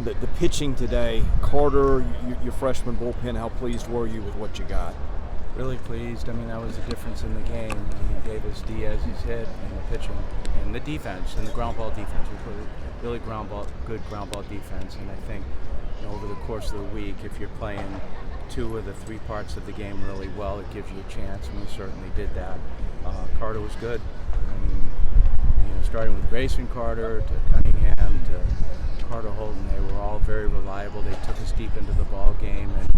the pitching today. Carter, your freshman bullpen, how pleased were you with what you got? Really pleased. I mean, that was the difference in the game. I mean, Davis Diaz's hit and the pitching and the defense and the ground ball defense. We put really good ground ball defense. And I think over the course of the week, if you're playing 2 of the 3 parts of the game really well, it gives you a chance, and we certainly did that. Carter was good. I mean, starting with Grayson Carter to Cunningham to Carter Holton, they were all very reliable. They took us deep into the ball game, and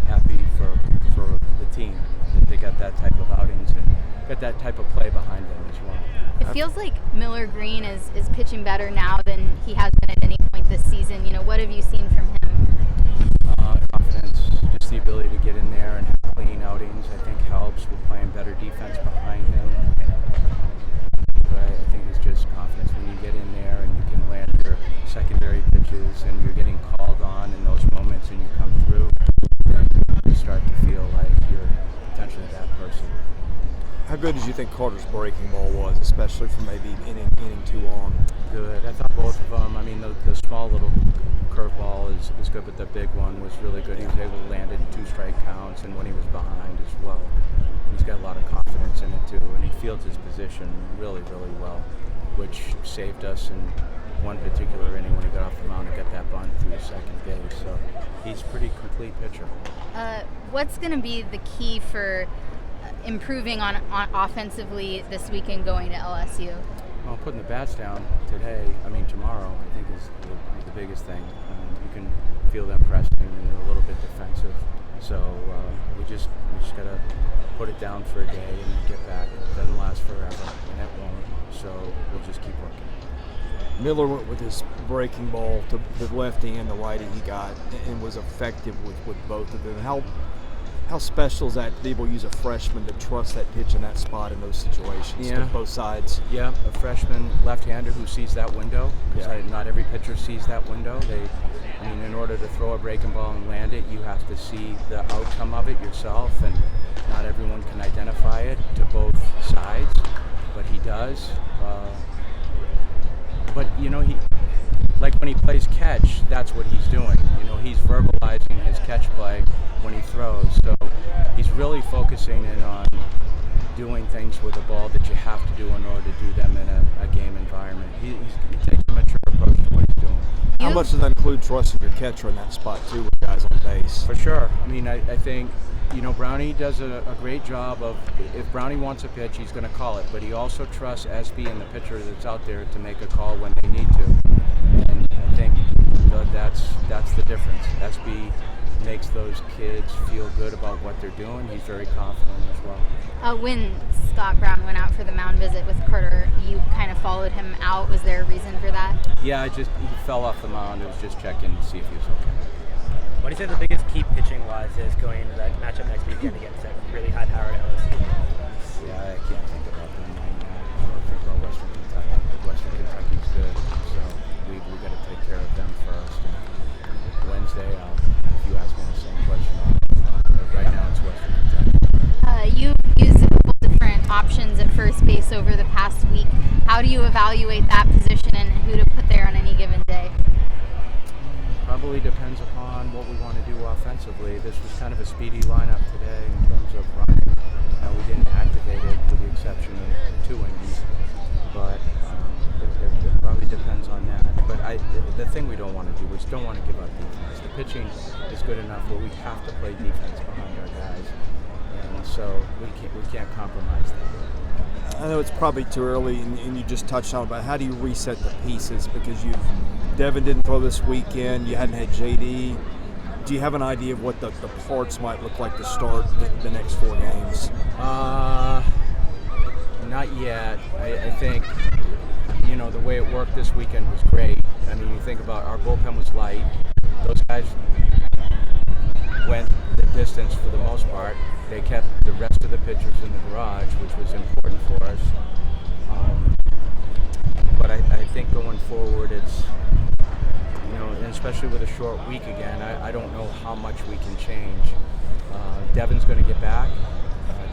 happy for the team that they got that type of outings and got that type of play behind them as well. It feels like Miller Green is pitching better now than he has been at any point this season. What have you seen from him? Confidence, just the ability to get in there and have clean outings, I think helps with playing better defense behind him. But I think it's just confidence when you get in there and you can land your secondary pitches and you're getting called on in those moments and you come through, then you start to feel like you're potentially that person. How good did you think Carter's breaking ball was, especially from maybe inning 2 on? Good. I thought both of them. I mean, the small little curveball is good, but the big one was really good. He was able to land it in 2 strike counts, and when he was behind as well. He's got a lot of confidence in it too, and he fields his position really, really well, which saved us in one particular inning when he got off the mound and got that bunt through the second base. So he's a pretty complete pitcher. What's going to be the key for improving on offensively this weekend going to LSU? Well, putting the bats down tomorrow, I think is the biggest thing. You can feel them pressing and they're a little bit defensive. So we just got to put it down for a day and then get back. It doesn't last forever, and it won't. So we'll just keep working. Miller went with his breaking ball to the lefty and the righty he got, and was effective with both of them. How special is that to be able to use a freshman to trust that pitch in that spot in those situations to both sides? Yeah, a freshman left-hander who sees that window. Because not every pitcher sees that window. In order to throw a breaking ball and land it, you have to see the outcome of it yourself, and not everyone can identify it to both sides, but he does. But he, like when he plays catch, that's what he's doing. He's verbalizing his catch play when he throws. So he's really focusing in on doing things with the ball that you have to do in order to do them in a game environment. He takes a mature approach to what he's doing. How much does that include trusting your catcher in that spot too with guys on base? For sure. I think Brownie does a great job of, if Brownie wants a pitch, he's going to call it, but he also trusts SB and the pitcher that's out there to make a call when they need to. And I think that's the difference. SB makes those kids feel good about what they're doing. He's very confident as well. When Scott Brown went out for the mound visit with Carter, you kind of followed him out. Was there a reason for that? Yeah, he fell off the mound. It was just checking to see if he was okay. What do you say the biggest key pitching-wise is going into that matchup next weekend against that really high-powered LSU? Yeah, I can't think about them right now. I don't think about Western Kentucky. Western Kentucky's good, so we got to take care of them first. And Wednesday, if you ask me the same question, but right now it's Western Kentucky. You've used a couple different options at first base over the past week. How do you evaluate that position and who to put there on any given day? Probably depends upon what we want to do offensively. This was kind of a speedy lineup today in terms of running. We didn't activate it with the exception of 2 innings, but it probably depends on that. But the thing we don't want to do is don't want to give up defense. The pitching is good enough where we have to play defense behind our guys, and so we can't compromise that. I know it's probably too early, and you just touched on it, but how do you reset the pieces? Because Devin didn't throw this weekend. You hadn't had JD. Do you have an idea of what the parts might look like to start the next 4 games? Not yet. I think, the way it worked this weekend was great. You think about our bullpen was light. Those guys went the distance for the most part. They kept the rest of the pitchers in the garage, which was important for us. But I think going forward, it's, and especially with a short week again, I don't know how much we can change. Devin's going to get back.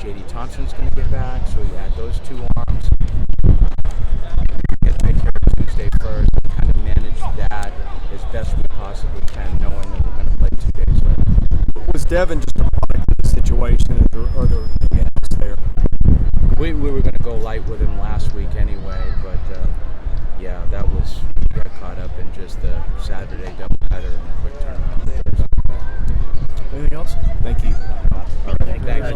J.D. Thompson's going to get back. So you add those 2 arms. Take care of Tuesday first and kind of manage that as best we possibly Was Devin just a product of the situation, or are there anything else there? We were going to go light with him last week anyway, but yeah, that was, he got caught up in just the Saturday doubleheader and a quick turnaround. Anything else? Thank you. All right, thanks.